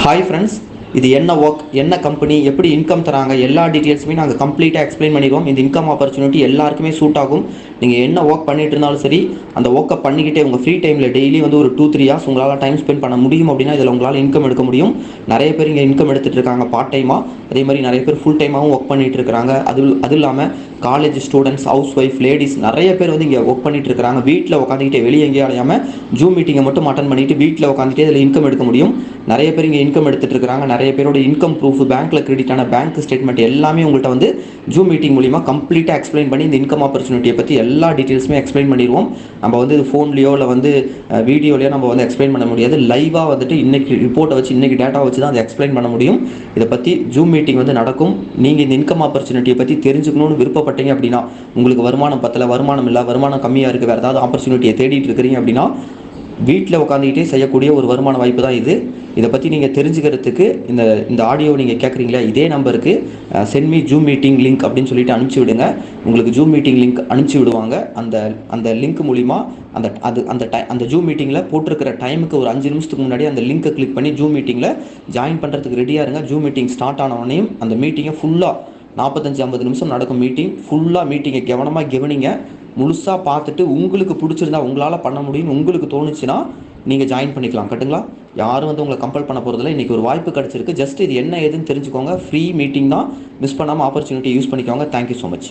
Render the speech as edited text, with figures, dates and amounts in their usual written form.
Hi friends, இது என்ன work, என்ன கம்பெனி, எப்படி இன்கம் தராங்க, எல்லா டீட்டெயில்ஸுமே நாங்கள் கம்ப்ளீட்டாக எக்ஸ்பிளைன் பண்ணிடுவோம். இந்த இன்கம் ஆப்பர்ச்சுனிட்டி எல்லாருக்குமே சூட் ஆகும். நீங்கள் என்ன ஒர்க் பண்ணிட்டு இருந்தாலும் சரி, அந்த ஒர்க்கை பண்ணிக்கிட்டே உங்கள் ஃப்ரீ டைமில் டெய்லி வந்து ஒரு 2-3 ஹவர்ஸ் உங்களால் டைம் ஸ்பெண்ட் பண்ண முடியும் அப்படின்னா இதில் உங்களால் இன்கம் எடுக்க முடியும். நிறைய பேர் இங்கே இன்கம் எடுத்துகிட்டு இருக்காங்க பார்ட் டைமாக. அதே மாதிரி நிறைய பேர் ஃபுல் டைமாகவும் ஒர்க் பண்ணிகிட்டு இருக்கிறாங்க. அது இல்லாமல் college students, house wife, ladies நிறைய பேர் வந்து இங்கே ஒர்க் பண்ணிட்டு இருக்காங்க. வீட்டில் உட்காந்துக்கிட்டே வெளியே எங்கேயும் அலையாமல் ஜூம் மீட்டிங்கை மட்டும் அட்டன் பண்ணிவிட்டு வீட்டில் உட்காந்துட்டே இதில் இன்கம் எடுக்க முடியும். நிறைய பேர் இங்கே இன்கம் எடுத்துகிட்டு இருக்காங்க. நிறைய பேரோட இன்கம் ப்ரூஃப், பேங்க்கில் கிரெடிட்டான பேங்க் ஸ்டேட்மெண்ட் எல்லாமே உங்கள்கிட்ட வந்து ஜூம் மீட்டிங் மூலிமா கம்ப்ளீட்டாக எக்ஸ்பிளைன் பண்ணி இந்த இன்கம் ஆப்பர்ச்சுனிட்டியை பற்றி எல்லா டீட்டெயில்ஸுமே எக்ஸ்பிளைன் பண்ணிடுவோம். நம்ம வந்து ஃபோன்லேயோ இல்லை வந்து வீடியோலையோ நம்ம வந்து எக்ஸ்பிளைன் பண்ண முடியாது. லைவாக வந்துட்டு இன்றைக்கி ரிப்போர்ட்டை வச்சு, இன்றைக்கி டேட்டா வச்சு தான் அதை எக்ஸ்பிளைன் பண்ண முடியும். இதை பற்றி ஜூம் மீட்டிங் வந்து நடக்கும். நீங்கள் இந்த இன்கம் ஆப்பர்ச்சுனிட்டியை பற்றி தெரிஞ்சுக்கணும்னு விருப்பப்பட்டீங்க அப்படின்னா, உங்களுக்கு வருமானம் பத்தலை, வருமானம் இல்லை, வருமானம் கம்மியாக இருக்குது, வேறு ஏதாவது ஆப்பர்ச்சுனிட்டியை தேடிட்டு இருக்கிறீங்க அப்படின்னா, வீட்டில் உட்காந்துக்கிட்டே செய்யக்கூடிய ஒரு வருமான வாய்ப்பு தான் இது. இதை பற்றி நீங்கள் தெரிஞ்சுக்கிறதுக்கு இந்த ஆடியோ நீங்கள் கேட்குறீங்களா, இதே நம்பருக்கு send me zoom meeting link அப்படின்னு சொல்லிட்டு அனுப்பிச்சி விடுங்க. உங்களுக்கு ஜூம் மீட்டிங் லிங்க் அனுப்பிச்சி விடுவாங்க. அந்த லிங்க் மூலிமா அந்த ஜூம் மீட்டிங்கில் போட்டிருக்கிற டைமுக்கு ஒரு 5 நிமிஷத்துக்கு முன்னாடி அந்த லிங்க்கை கிளிக் பண்ணி ஜூம் மீட்டிங்கில் ஜாயின் பண்ணுறதுக்கு ரெடியாக இருங்க. ஜூம் மீட்டிங் ஸ்டார்ட் ஆனவனையும் அந்த மீட்டிங்கை ஃபுல்லாக 45-50 நிமிஷம் நடக்கும் மீட்டிங். ஃபுல்லாக மீட்டிங்கை கவனமாக கவனிங்க. முழுசாக பார்த்துட்டு உங்களுக்கு பிடிச்சிருந்தா, உங்களால் பண்ண முடியும்னு உங்களுக்கு தோணுச்சுன்னா நீங்கள் ஜாயின் பண்ணிக்கலாம். கட்டுங்களா? யாரும் வந்து உங்களை கம்பல் பண்ண போகிறதில்ல. இன்றைக்கி ஒரு வாய்ப்பு கிடச்சிருக்கு. ஜஸ்ட் இது என்ன ஏதுன்னு தெரிஞ்சுக்கோங்க. ஃப்ரீ மீட்டிங் தான். மிஸ் பண்ணாமல் ஆப்பர்ச்சுனிட்டி யூஸ் பண்ணிக்கோங்க. Thank you so much.